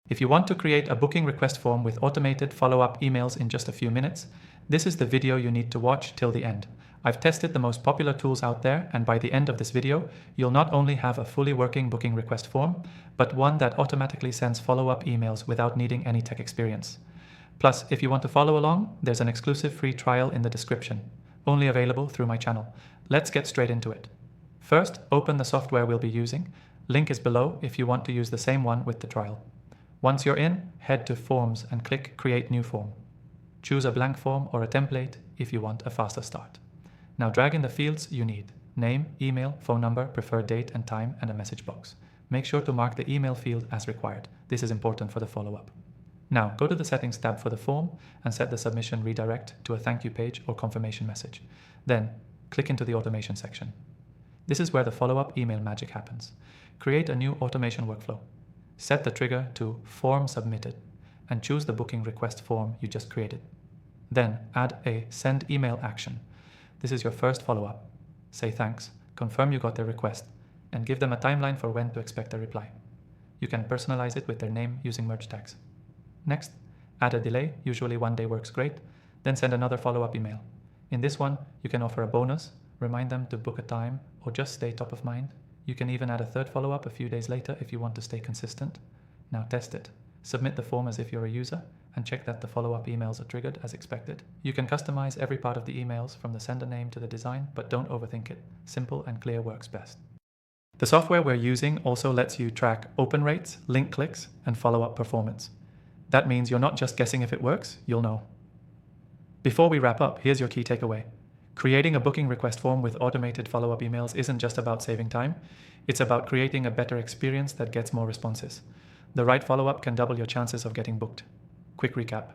If you want to create a booking request form with automated follow-up emails in just a few minutes, this is the video you need to watch till the end. I've tested the most popular tools out there, and by the end of this video, you'll not only have a fully working booking request form, but one that automatically sends follow-up emails without needing any tech experience. Plus, if you want to follow along, there's an exclusive free trial in the description, only available through my channel. Let's get straight into it. First, open the software we'll be using. Link is below if you want to use the same one with the trial. Once you're in, head to Forms and click Create New Form. Choose a blank form or a template if you want a faster start. Now drag in the fields you need: name, email, phone number, preferred date and time, and a message box. Make sure to mark the email field as required. This is important for the follow-up. Now go to the Settings tab for the form and set the submission redirect to a thank you page or confirmation message. Then click into the automation section. This is where the follow-up email magic happens. Create a new automation workflow. Set the trigger to Form Submitted and choose the booking request form you just created. Then add a Send Email action. This is your first follow-up. Say thanks, confirm you got their request, and give them a timeline for when to expect a reply. You can personalize it with their name using merge tags. Next, add a delay, usually 1 day works great, then send another follow-up email. In this one, you can offer a bonus, remind them to book a time, or just stay top of mind. You can even add a third follow-up a few days later if you want to stay consistent. Now test it. Submit the form as if you're a user and check that the follow-up emails are triggered as expected. You can customize every part of the emails from the sender name to the design, but don't overthink it. Simple and clear works best. The software we're using also lets you track open rates, link clicks, and follow-up performance. That means you're not just guessing if it works, you'll know. Before we wrap up, here's your key takeaway. Creating a booking request form with automated follow-up emails isn't just about saving time, it's about creating a better experience that gets more responses. The right follow-up can double your chances of getting booked. Quick recap.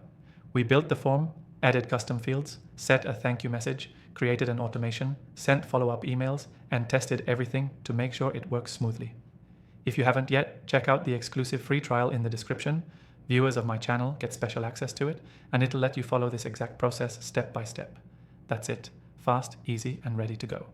We built the form, added custom fields, set a thank you message, created an automation, sent follow-up emails, and tested everything to make sure it works smoothly. If you haven't yet, check out the exclusive free trial in the description. Viewers of my channel get special access to it, and it'll let you follow this exact process step by step. That's it. Fast, easy, and ready to go.